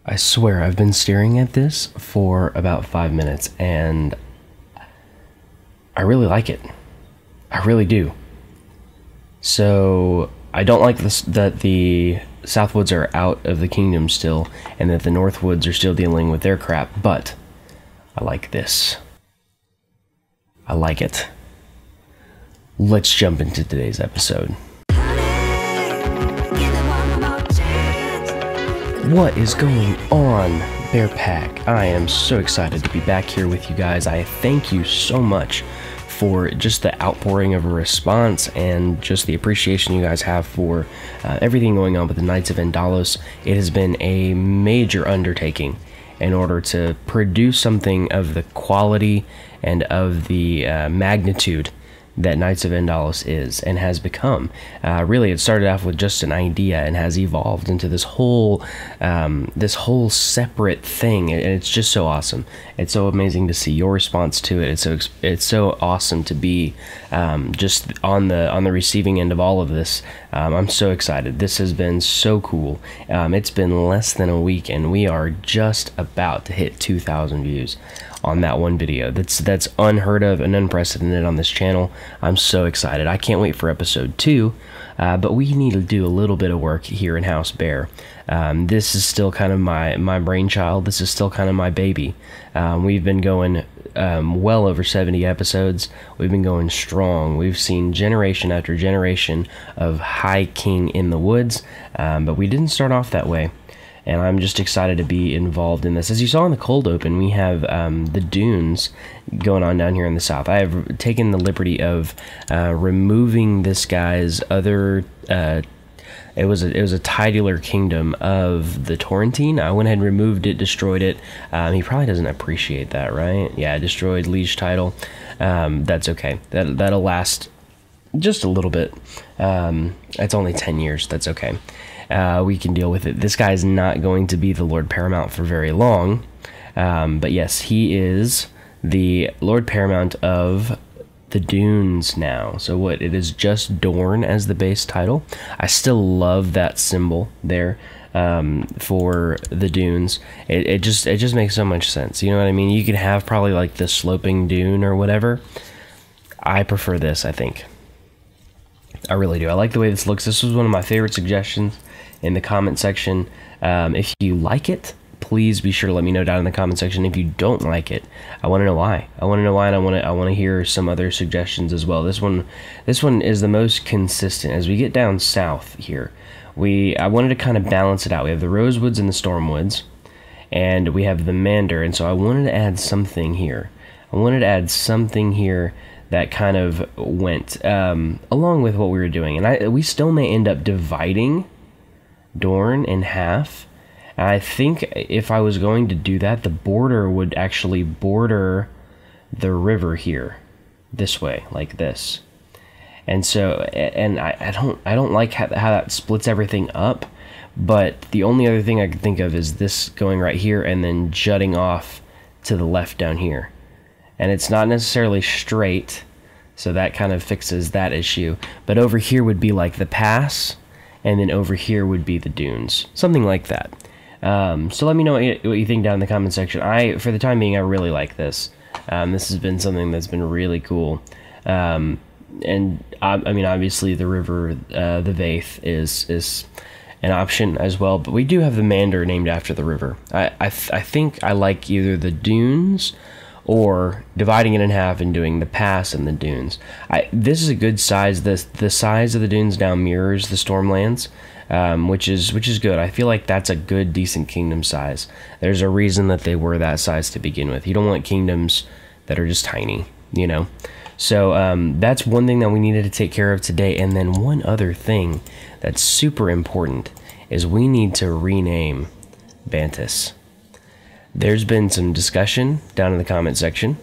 I swear I've been staring at this for about 5 minutes and I really like it. I really do. So I don't like this, that the Southwoods are out of the kingdom still and that the Northwoods are still dealing with their crap, but I like this. I like it. Let's jump into today's episode. What is going on, Bear Pack? I am so excited to be back here with you guys. I thank you so much for just the outpouring of a response and just the appreciation you guys have for everything going on with the Knights of Aelix. It has been a major undertaking in order to produce something of the quality and of the magnitude that Knights of Aelix is and has become. Really, it started off with just an idea and has evolved into this whole separate thing, and it's just so awesome. It's so amazing to see your response to it. It's so awesome to be just on the receiving end of all of this. I'm so excited. This has been so cool. It's been less than a week, and we are just about to hit 2,000 views on that one video. That's unheard of and unprecedented on this channel. I'm so excited. I can't wait for episode 2, but we need to do a little bit of work here in House Bear. This is still kind of my brainchild. This is still kind of my baby. We've been going well over 70 episodes. We've been going strong. We've seen generation after generation of High King in the woods, but we didn't start off that way. And I'm just excited to be involved in this. As you saw in the cold open, we have the dunes going on down here in the south. I have taken the liberty of removing this guy's other... It was a titular kingdom of the Torrentine. I went ahead and removed it, destroyed it. He probably doesn't appreciate that, right? Yeah, destroyed liege title. That's okay. That'll last just a little bit. It's only 10 years. That's okay. We can deal with it. This guy is not going to be the Lord Paramount for very long. But yes, he is the Lord Paramount of the Dunes now. So what? It is just Dorne as the base title. I still love that symbol there for the Dunes. It just makes so much sense. You know what I mean? You could have probably like the sloping dune or whatever. I prefer this, I think. I really do. I like the way this looks. This was one of my favorite suggestions in the comment section. If you like it, please be sure to let me know down in the comment section. If you don't like it, I want to know why. I want to know why, and I want to hear some other suggestions as well. This one is the most consistent. As we get down south here, I wanted to kind of balance it out. We have the Rosewoods and the Stormwoods, and we have the Mander, and so I wanted to add something here. I wanted to add something here that kind of went along with what we were doing, and we still may end up dividing Dorne in half. And I think if I was going to do that, the border would actually border the river here, this way, like this. And so, and I don't like how that splits everything up. But the only other thing I could think of is this going right here and then jutting off to the left down here. And it's not necessarily straight, so that kind of fixes that issue. But over here would be like the pass, and then over here would be the dunes, something like that. So let me know what you think down in the comment section. For the time being, I really like this. This has been something that's been really cool. And I mean, obviously the river, the Vaith is an option as well, but we do have the Mander named after the river. I think I like either the dunes or dividing it in half and doing the pass and the dunes. This is a good size. The size of the dunes now mirrors the Stormlands, which is good. I feel like that's a good, decent kingdom size. There's a reason that they were that size to begin with. You don't want kingdoms that are just tiny, you know? So that's one thing that we needed to take care of today. And then one other thing that's super important is we need to rename Bantus. There's been some discussion down in the comment section.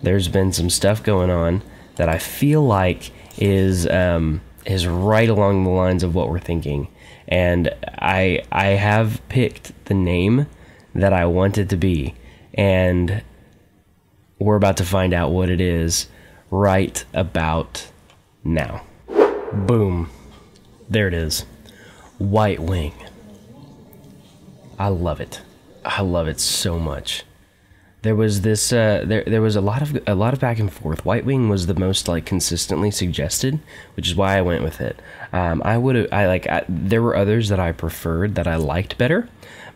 There's been some stuff going on that I feel like is right along the lines of what we're thinking. And I have picked the name that I want it to be, and we're about to find out what it is right about now. Boom. There it is. White Wing. I love it. I love it so much. There was this there was a lot of back and forth. White Wing was the most like consistently suggested, which is why I went with it. There were others that I preferred, that I liked better,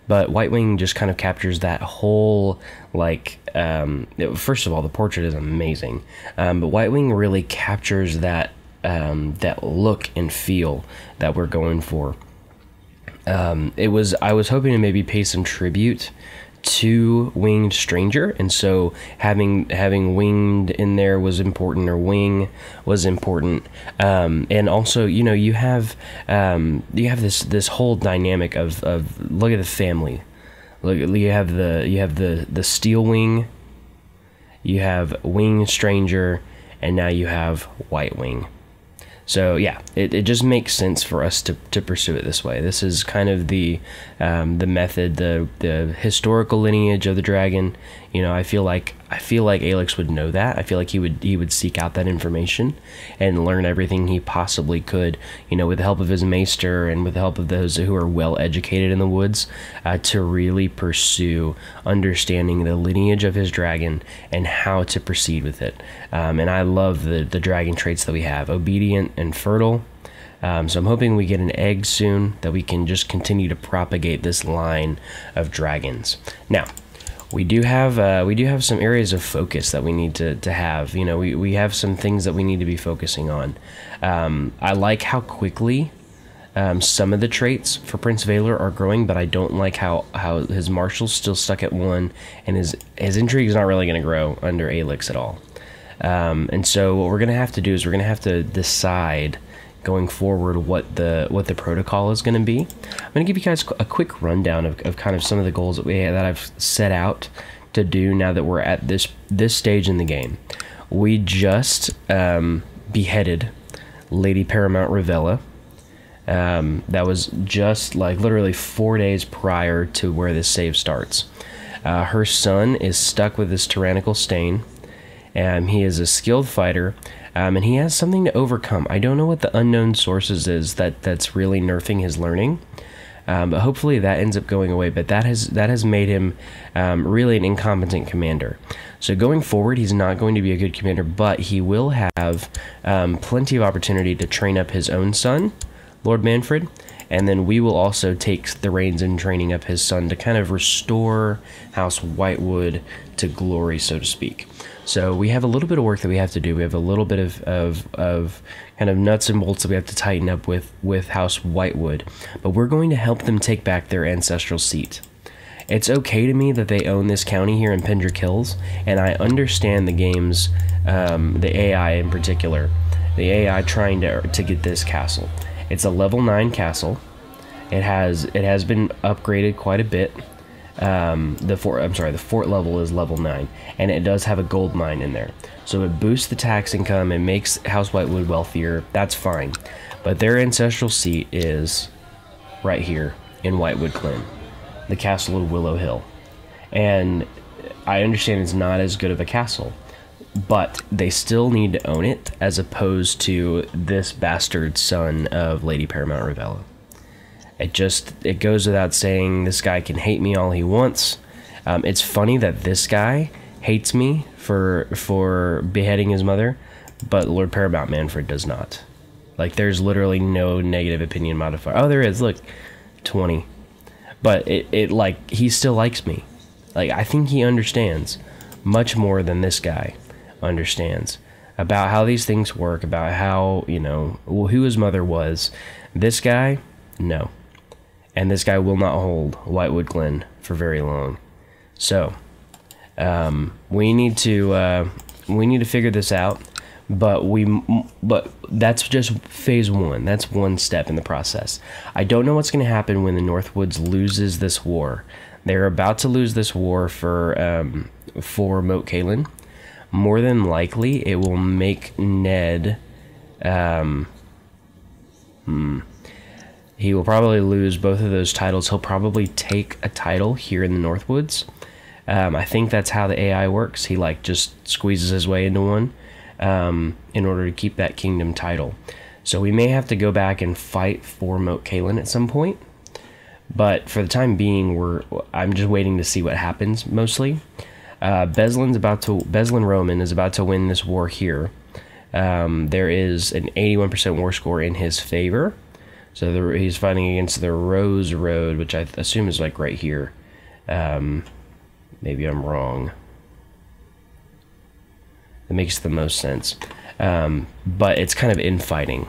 but White Wing just kind of captures that whole, like, first of all, the portrait is amazing, but White Wing really captures that that look and feel that we're going for. I was hoping to maybe pay some tribute to Winged Stranger, and so having Winged in there was important, or Wing was important, and also, you know, you have this whole dynamic of look at the family. Look, you have the Steel Wing, you have Winged Stranger, and now you have White Wing. So yeah, it just makes sense for us to pursue it this way. This is kind of the method, the historical lineage of the dragon. You know, I feel like Aelix would know that. I feel like he would seek out that information and learn everything he possibly could, you know, with the help of his maester and with the help of those who are well educated in the woods, to really pursue understanding the lineage of his dragon and how to proceed with it. And I love the dragon traits that we have: obedient and fertile. So I'm hoping we get an egg soon, that we can just continue to propagate this line of dragons. Now, we do have some areas of focus that we need to have. You know, we have some things that we need to be focusing on. I like how quickly some of the traits for Prince Valor are growing, but I don't like how his marshal's still stuck at 1, and his intrigue is not really going to grow under Aelix at all. And so what we're going to have to do is we're going to have to decide going forward what the protocol is going to be. I'm going to give you guys a quick rundown of kind of some of the goals that I've set out to do now that we're at this stage in the game. We just beheaded Lady Paramount Ravella. That was just like literally 4 days prior to where this save starts. Her son is stuck with this tyrannical stain. He is a skilled fighter, and he has something to overcome. I don't know what the unknown sources is that's really nerfing his learning, but hopefully that ends up going away. But that has made him really an incompetent commander. So going forward, he's not going to be a good commander, but he will have plenty of opportunity to train up his own son, Lord Manfred, and then we will also take the reins in training up his son to kind of restore House Whitewood to glory, so to speak. So we have a little bit of work that we have to do. We have a little bit of kind of nuts and bolts that we have to tighten up with House Whitewood, but we're going to help them take back their ancestral seat. It's okay to me that they own this county here in Pendrick Hills, and I understand the game's, the AI in particular, the AI trying to get this castle. It's a level 9 castle. It has been upgraded quite a bit. The fort level is level 9, and it does have a gold mine in there. So it boosts the tax income, it makes House Whitewood wealthier, that's fine. But their ancestral seat is right here in Whitewood Glen, the castle of Willow Hill. And I understand it's not as good of a castle, but they still need to own it, as opposed to this bastard son of Lady Paramount Ravella. It goes without saying, this guy can hate me all he wants. It's funny that this guy hates me for beheading his mother, but Lord Paramount Manfred does not. Like, there's literally no negative opinion modifier. Oh, there is, look, 20. But like, he still likes me. Like, I think he understands much more than this guy understands about how these things work, about how, you know, who his mother was. This guy, no. And this guy will not hold Whitewood Glen for very long. So we need to figure this out, but that's just phase 1. That's one step in the process. I don't know what's going to happen when the Northwoods loses this war. They're about to lose this war for Moat Cailin. More than likely, it will make Ned he will probably lose both of those titles. He'll probably take a title here in the Northwoods. I think that's how the AI works. He like just squeezes his way into one in order to keep that kingdom title. So we may have to go back and fight for Moat Cailin at some point. But for the time being, I'm just waiting to see what happens mostly. Beslin Roman is about to win this war here. There is an 81% war score in his favor. So he's fighting against the Rose Road, which I assume is like right here. Maybe I'm wrong. It makes the most sense. But it's kind of infighting.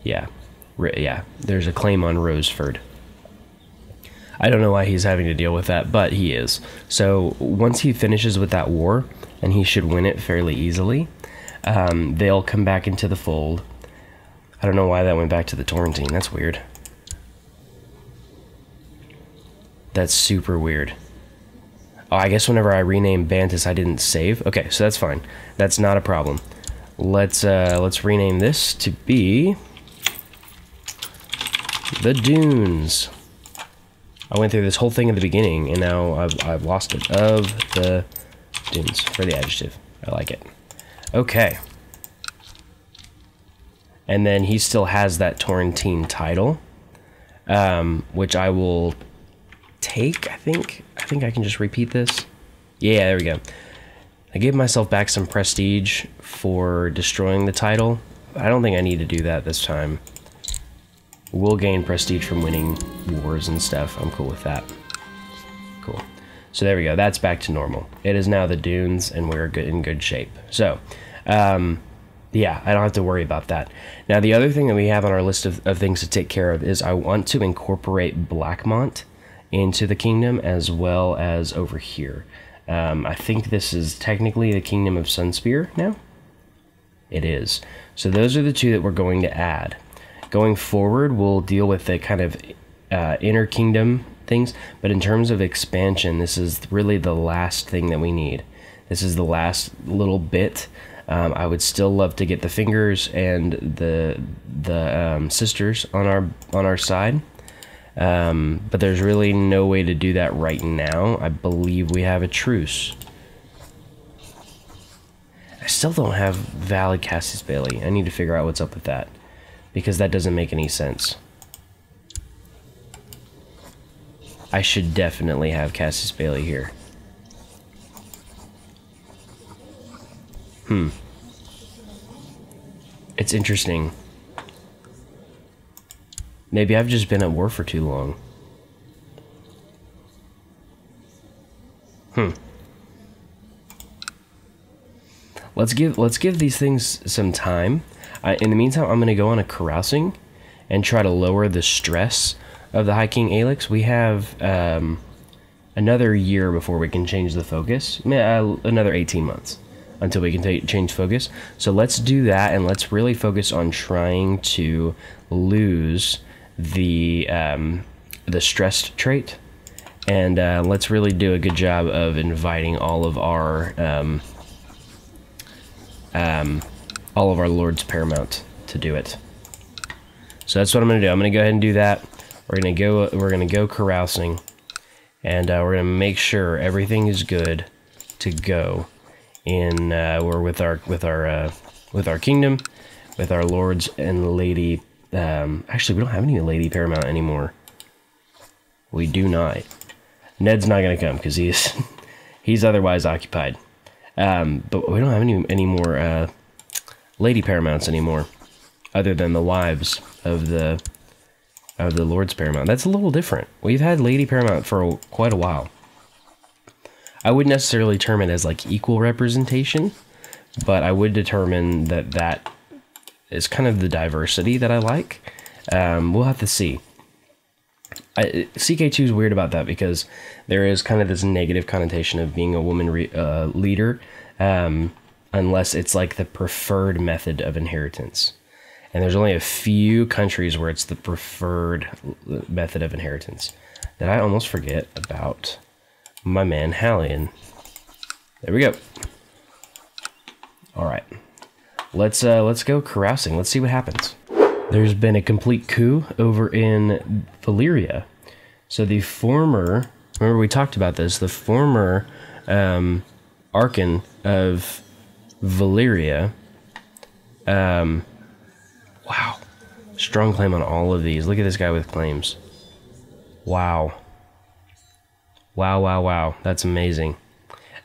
Yeah. Yeah, there's a claim on Roseford. I don't know why he's having to deal with that, but he is. So once he finishes with that war, and he should win it fairly easily, they'll come back into the fold. I don't know why that went back to the Torrentine. That's weird. That's super weird. Oh, I guess whenever I renamed Bantus, I didn't save. Okay, so that's fine. That's not a problem. Let's rename this to be the Dunes. I went through this whole thing at the beginning, and now I've lost it. Of the Dunes for the adjective. I like it. Okay. And then he still has that Torrentine title, which I will take, I think I can just repeat this. Yeah, there we go. I gave myself back some prestige for destroying the title. I don't think I need to do that this time. We'll gain prestige from winning wars and stuff. I'm cool with that. Cool. So there we go. That's back to normal. It is now the Dunes, and we're in good shape. So, yeah, I don't have to worry about that. Now, the other thing that we have on our list of things to take care of is I want to incorporate Blackmont into the kingdom as well as over here. I think this is technically the Kingdom of Sunspear now. It is. So those are the two that we're going to add. Going forward, we'll deal with the kind of inner kingdom things, but in terms of expansion, this is really the last thing that we need. This is the last little bit. I would still love to get the fingers and the sisters on our side, but there's really no way to do that right now. I believe we have a truce. I still don't have Valid Cassius Bailey. I need to figure out what's up with that, because that doesn't make any sense. I should definitely have Cassius Bailey here. It's interesting. Maybe I've just been at war for too long. Let's give these things some time. In the meantime, I'm going to go on a carousing and try to lower the stress of the High King Aelix. We have another year before we can change the focus. Another 18 months until we can change focus. So let's do that, and let's really focus on trying to lose the stressed trait. And let's really do a good job of inviting all of our Lords Paramount to do it. So that's what I'm gonna do. I'm gonna go ahead and do that. We're gonna go carousing, and we're gonna make sure everything is good to go. We're with our kingdom, with our lords and lady. Actually, we don't have any lady paramount anymore. We do not. Ned's not gonna come because he's otherwise occupied. But we don't have any more lady paramounts anymore, other than the wives of the lords paramount. That's a little different. We've had lady paramount for quite a while. I wouldn't necessarily term it as like equal representation, but I would determine that is kind of the diversity that I like. We'll have to see. CK2 is weird about that because there is kind of this negative connotation of being a woman leader, unless it's like the preferred method of inheritance. And there's only a few countries where it's the preferred method of inheritance. Did I almost forget about my man Hallion? There we go. All right, let's go carousing. Let's see what happens. There's been a complete coup over in Valyria. So the former, remember we talked about this, the former Archon of Valyria, wow, strong claim on all of these. Look at this guy with claims. Wow. Wow, wow, wow. That's amazing.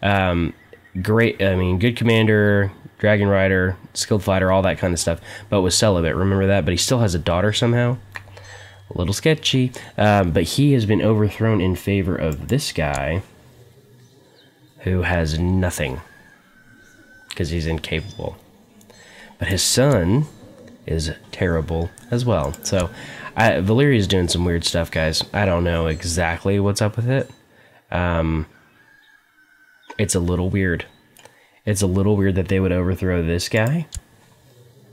Great, I mean, good commander, dragon rider, skilled fighter, all that kind of stuff, but was celibate, remember that? But he still has a daughter somehow. A little sketchy. But he has been overthrown in favor of this guy, who has nothing, because he's incapable. But his son is terrible as well. So, Valeria's doing some weird stuff, guys. I don't know exactly what's up with it. It's a little weird. It's a little weird that they would overthrow this guy.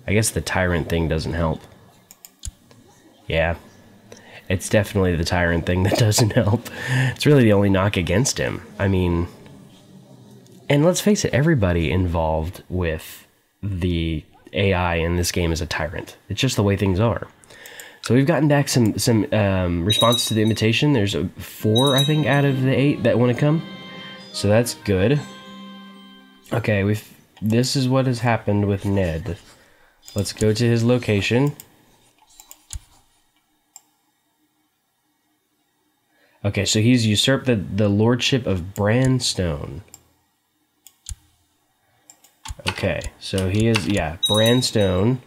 I guess the tyrant thing doesn't help. Yeah. It's definitely the tyrant thing that doesn't help. It's really the only knock against him. I mean... And let's face it, everybody involved with the AI in this game is a tyrant. It's just the way things are. So we've gotten back some response to the invitation. There's 4, I think, out of the 8 that want to come. So that's good. Okay, this is what has happened with Ned. Let's go to his location. Okay, so he's usurped the lordship of Branstone. Okay, so he is, yeah, Branstone.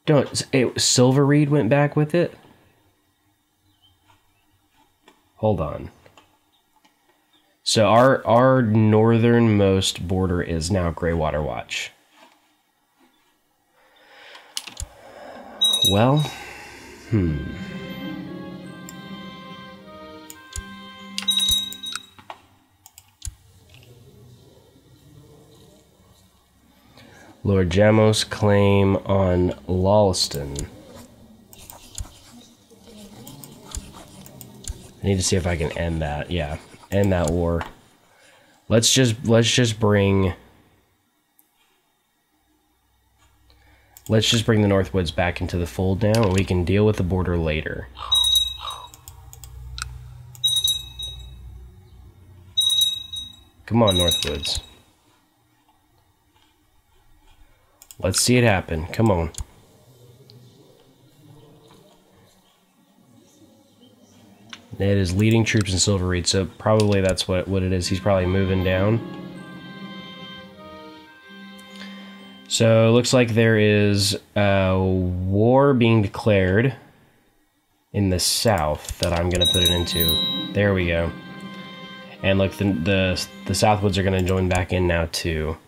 Silverreed went back with it? Hold on. So our northernmost border is now Greywater Watch. Well, Lord Jamos claim on Lawlston. I need to see if I can end that. Yeah, end that war. Let's just bring the Northwoods back into the fold now, and we can deal with the border later. Come on, Northwoods. Let's see it happen. Come on. Ned is leading troops in Silverreed, so probably that's what it is. He's probably moving down. So it looks like there is a war being declared in the south that I'm going to put it into. There we go. And look, the Southwoods are going to join back in now too.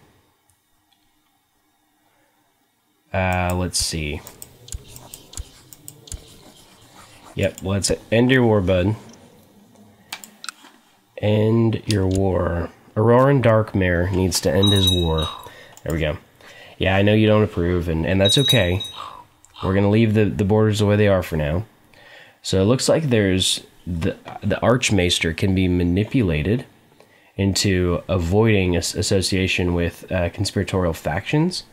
Let's see. Yep, let's end your war, bud. End your war. Auroran Darkmare needs to end his war. There we go. Yeah, I know you don't approve, and that's okay. We're going to leave the borders the way they are for now. So it looks like there's... The Archmaester can be manipulated into avoiding association with conspiratorial factions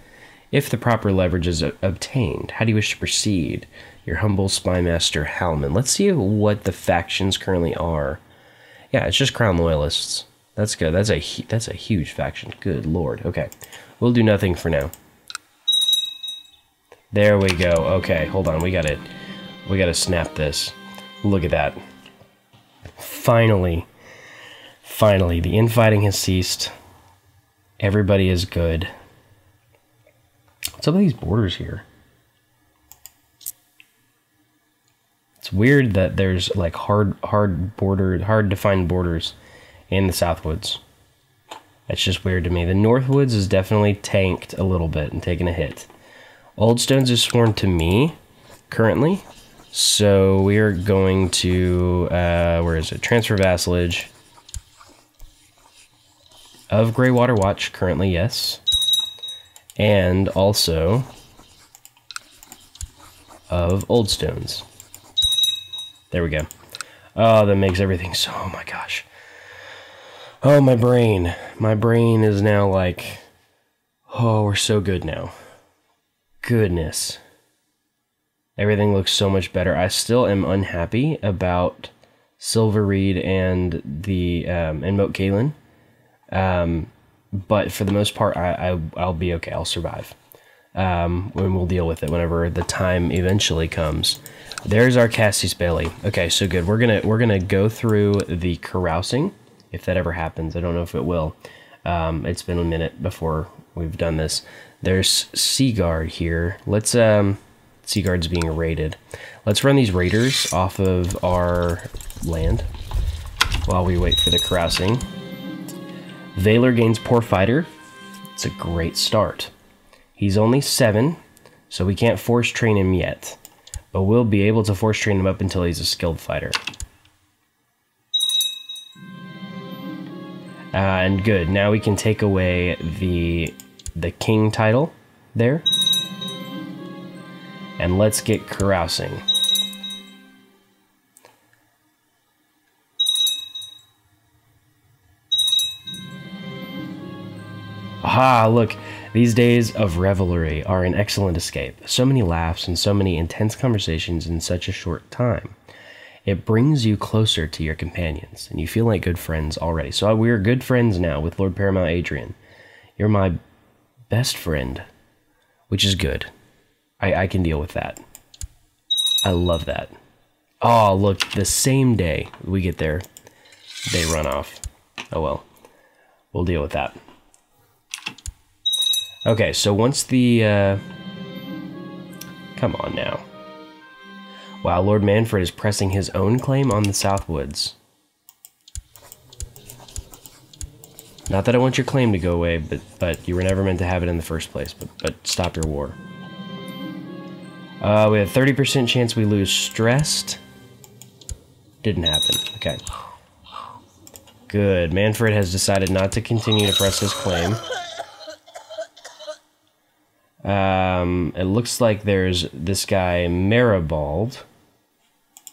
if the proper leverage is obtained. How do you wish to proceed? Your humble spymaster Halman. Let's see what the factions currently are. Yeah, it's just Crown Loyalists. That's good. That's a huge faction. Good lord. Okay, we'll do nothing for now. There we go. Okay, hold on. We gotta snap this. Look at that. Finally, the infighting has ceased. Everybody is good. What's up with these borders here? It's weird that there's like hard to find borders in the Southwoods. That's just weird to me. The Northwoods is definitely tanked a little bit and taken a hit. Oldstones is sworn to me currently. So we are going to, where is it? Transfer vassalage of Greywater Watch currently, yes. And also of Oldstones. There we go. Oh, that makes everything so, oh my gosh. Oh, my brain. My brain is now like, oh, we're so good now. Goodness. Everything looks so much better. I still am unhappy about Silverreed and the and Moat Cailin. But for the most part, I'll be okay. I'll survive. When we'll deal with it whenever the time eventually comes. There's our Cassius Bailey. Okay, so good. We're gonna go through the carousing, if that ever happens. I don't know if it will. It's been a minute before we've done this. There's Seaguard here. Let's Seaguard's being raided. Let's run these raiders off of our land while we wait for the carousing. Valor gains Poor Fighter. It's a great start. He's only 7, so we can't force train him yet. But we'll be able to force train him up until he's a skilled fighter. And good. Now we can take away the king title there. And let's get carousing. Aha, look. These days of revelry are an excellent escape. So many laughs and so many intense conversations in such a short time. It brings you closer to your companions, and you feel like good friends already. So we're good friends now with Lord Paramount Adrian. You're my best friend, which is good. I can deal with that. I love that. Oh, look, the same day we get there, they run off. Oh well, we'll deal with that. Okay, so once the, come on now. Wow, Lord Manfred is pressing his own claim on the Southwoods. Not that I want your claim to go away, but you were never meant to have it in the first place, but stop your war. We have a 30% chance we lose Stressed. Didn't happen, okay. Good, Manfred has decided not to continue to press his claim. It looks like there's this guy, Maribald.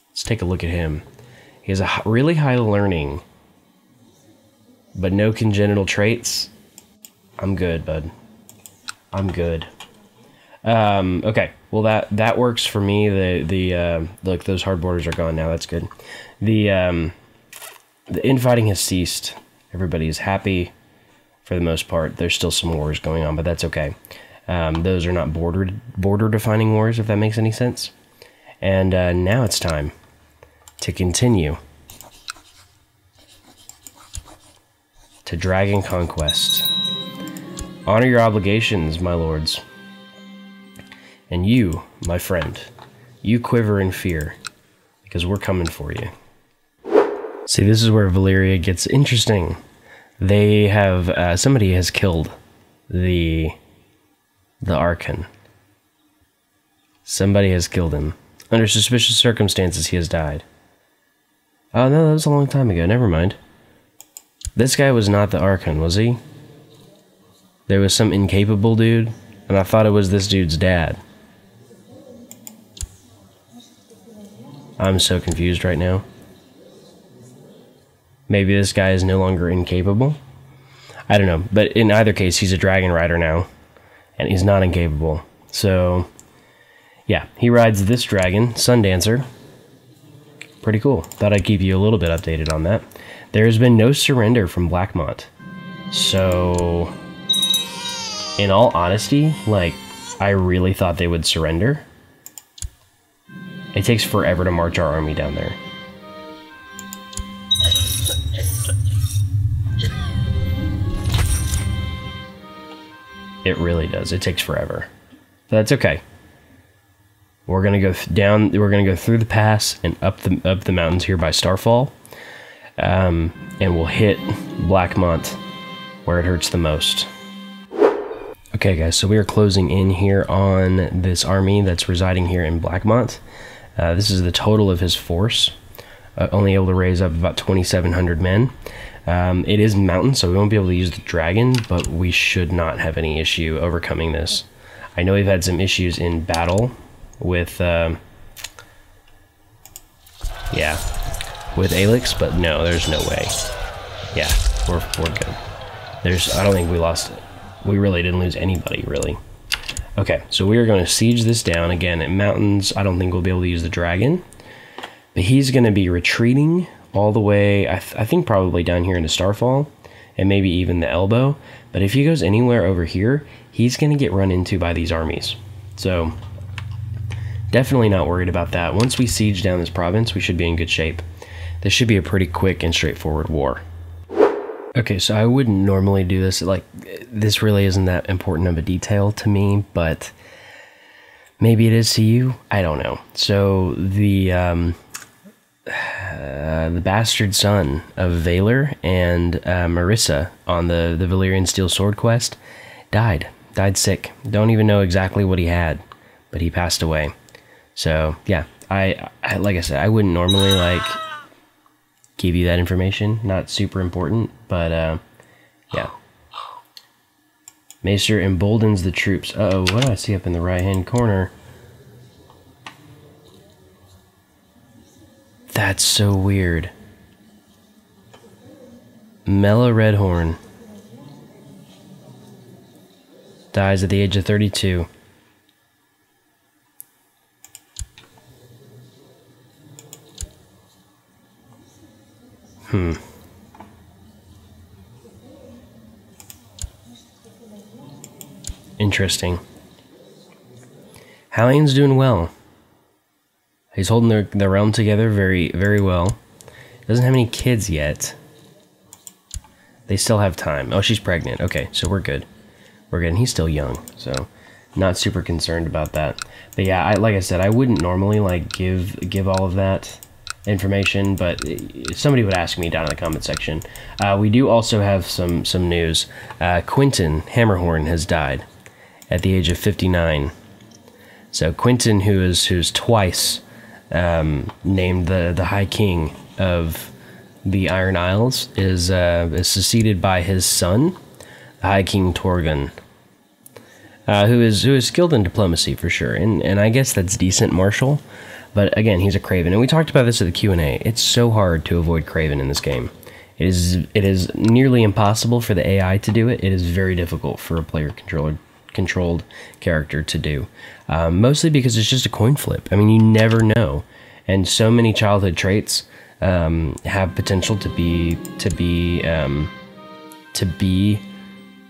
Let's take a look at him. He has a really high learning, but no congenital traits. I'm good, bud. I'm good. Okay, well that works for me. Look, those hard borders are gone now. That's good. The infighting has ceased. Everybody is happy for the most part. There's still some wars going on, but that's okay. Those are not border-defining wars, if that makes any sense. And now it's time to continue to Dragon Conquest. Honor your obligations, my lords. And you, my friend, you quiver in fear, because we're coming for you. See, this is where Valyria gets interesting. They have, somebody has killed the Archon. Somebody has killed him. Under suspicious circumstances, he has died. Oh, no, that was a long time ago. Never mind. This guy was not the Archon, was he? There was some incapable dude, and I thought it was this dude's dad. I'm so confused right now. Maybe this guy is no longer incapable? I don't know, but in either case, he's a dragon rider now. And he's not incapable. So, yeah, he rides this dragon, Sundancer. Pretty cool. Thought I'd keep you a little bit updated on that. There has been no surrender from Blackmont. So, in all honesty, like, I really thought they would surrender. It takes forever to march our army down there. It really does. It takes forever. But that's okay. We're gonna go down. We're gonna go through the pass and up the mountains here by Starfall, and we'll hit Blackmont where it hurts the most. Okay, guys. So we are closing in here on this army that's residing here in Blackmont. This is the total of his force. Only able to raise up about 2,700 men. It is mountain, so we won't be able to use the dragon, but we should not have any issue overcoming this. I know we've had some issues in battle with, with Aelix, but no, there's no way. Yeah, we're good. I don't think we lost it. We really didn't lose anybody, really. Okay, so we are going to siege this down. Again, in mountains, I don't think we'll be able to use the dragon. But he's going to be retreating all the way, I think probably down here into Starfall, and maybe even the Elbow. But if he goes anywhere over here, he's going to get run into by these armies. So, definitely not worried about that. Once we siege down this province, we should be in good shape. This should be a pretty quick and straightforward war. Okay, so I wouldn't normally do this. Like, this really isn't that important of a detail to me, but maybe it is to you. I don't know. So the bastard son of Valor and Marissa on the Valyrian Steel Sword quest died sick. Don't even know exactly what he had, but he passed away. So yeah, I like I said, I wouldn't normally like give you that information. Not super important, but yeah. Maester emboldens the troops. Uh-oh, what do I see up in the right-hand corner? That's so weird. Mela Redhorn dies at the age of 32. Interesting. Hallion's doing well. He's holding the realm together very, very well. Doesn't have any kids yet. They still have time. Oh, she's pregnant. Okay, so we're good. We're good. And he's still young, so not super concerned about that. But yeah, like I said, I wouldn't normally like give all of that information, but somebody would ask me down in the comment section. We do also have some news. Quentin Hammerhorn has died at the age of 59. So Quentin, who's twice named the High King of the Iron Isles, is succeeded by his son, the High King Torgun, who is skilled in diplomacy for sure, and I guess that's decent martial. But again, he's a Craven, and we talked about this at the Q&A. It's so hard to avoid Craven in this game. It is nearly impossible for the AI to do it. It is very difficult for a player controlled character to do, mostly because it's just a coin flip. I mean, you never know, and so many childhood traits have potential to be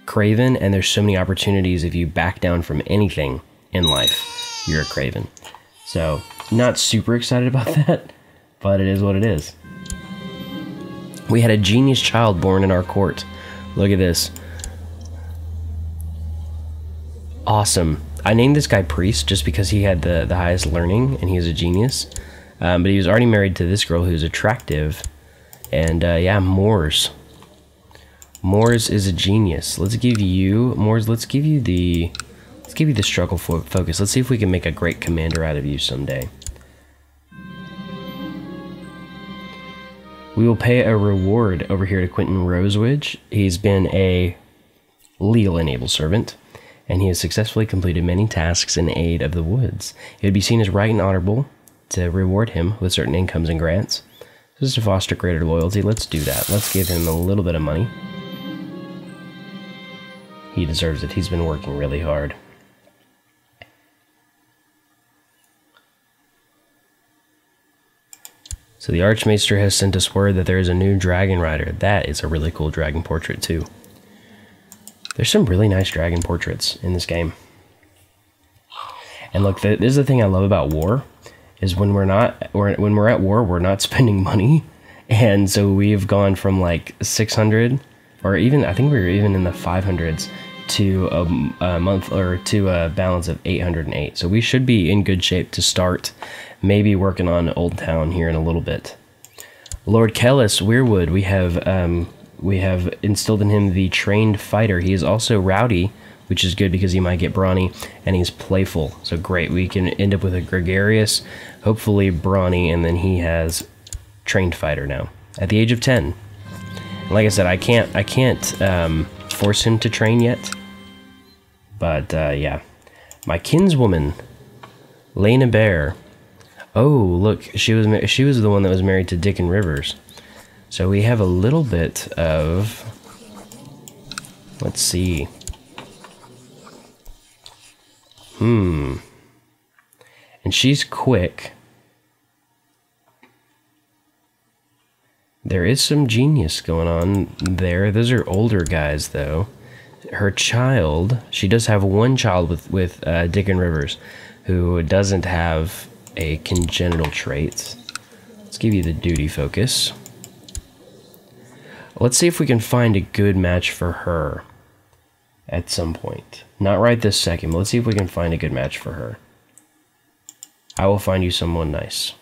Craven, and there's so many opportunities. If you back down from anything in life, you're a Craven. So not super excited about that, but it is what it is. We had a genius child born in our court. Look at this. Awesome. I named this guy Priest just because he had the highest learning and he was a genius. But he was already married to this girl who's attractive. And yeah, Moors. Moors is a genius. Let's give you, Moors, let's give you the struggle focus. Let's see if we can make a great commander out of you someday. We will pay a reward over here to Quentin Rosewidge. He's been a legal enabled servant, and he has successfully completed many tasks in aid of the woods. It would be seen as right and honorable to reward him with certain incomes and grants. This is to foster greater loyalty. Let's do that. Let's give him a little bit of money. He deserves it. He's been working really hard. So the Archmaester has sent us word that there is a new dragon rider. That is a really cool dragon portrait too. There's some really nice dragon portraits in this game. And look, this is the thing I love about war, is when we're at war, we're not spending money. And so we've gone from like 600, or even, I think we were even in the 500s, to a month, or to a balance of 808. So we should be in good shape to start maybe working on Old Town here in a little bit. Lord Kellis Weirwood, we have instilled in him the trained fighter. He is also rowdy, which is good because he might get brawny, and he's playful. So great, we can end up with a gregarious, hopefully brawny, and then he has trained fighter now at the age of 10. And like I said, I can't force him to train yet, but yeah. My kinswoman, Lena Bear. Oh, look, she was the one that was married to Dickon Rivers. So we have a little bit of, let's see. And she's quick. There is some genius going on there. Those are older guys, though. Her child, she does have one child with Dickon Rivers. who doesn't have a congenital trait. Let's give you the duty focus. Let's see if we can find a good match for her at some point. Not right this second, but let's see if we can find a good match for her. I will find you someone nice.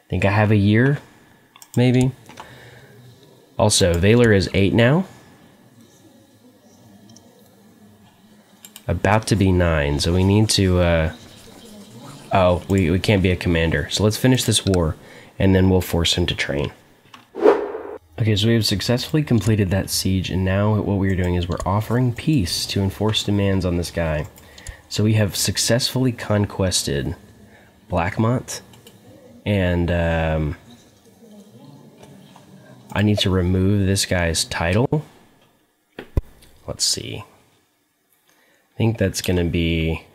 Think I have a year, maybe? Also, Valor is 8 now. About to be 9, so we need to, oh, we can't be a commander. So let's finish this war, and then we'll force him to train. Okay, so we have successfully completed that siege, and now what we're doing is we're offering peace to enforce demands on this guy. So we have successfully conquested Blackmont, and I need to remove this guy's title. Let's see. I think that's going to be,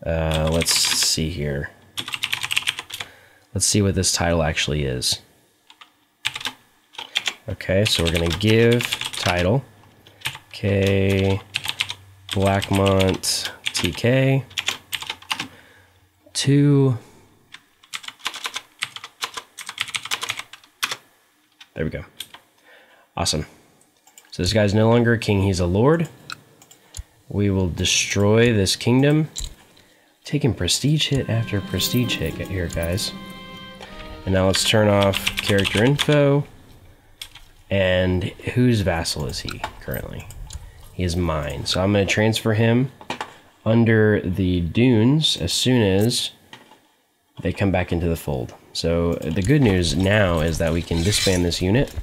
let's see here. Let's see what this title actually is. Okay, so we're going to give title, okay, Blackmont TK to, there we go. Awesome. So this guy's no longer a king, he's a lord. We will destroy this kingdom. Taking prestige hit after prestige hit here, guys. And now let's turn off character info. And whose vassal is he currently? He is mine. So I'm going to transfer him under the dunes as soon as they come back into the fold. So the good news now is that we can disband this unit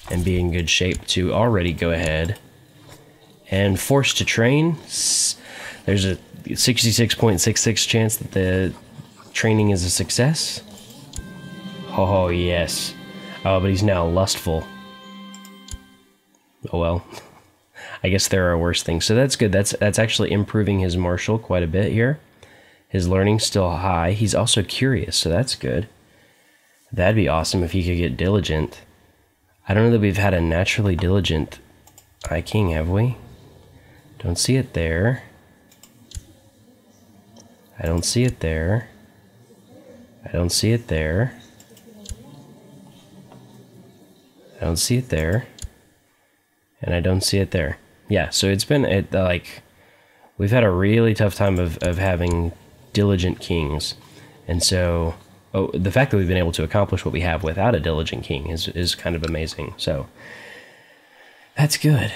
and be in good shape to already go ahead and force to train. There's a 66.66 chance that the training is a success. Oh, yes. Oh, but he's now lustful. Oh well, I guess there are worse things. So that's good. That's actually improving his martial quite a bit here. His learning's still high. He's also curious, so that's good. That'd be awesome if he could get diligent. I don't know that we've had a naturally diligent High King, have we? Don't see it there. I don't see it there. I don't see it there. I don't see it there. And I don't see it there. Yeah, so it's been, like, we've had a really tough time of having diligent kings. And so, the fact that we've been able to accomplish what we have without a diligent king is kind of amazing. So, that's good.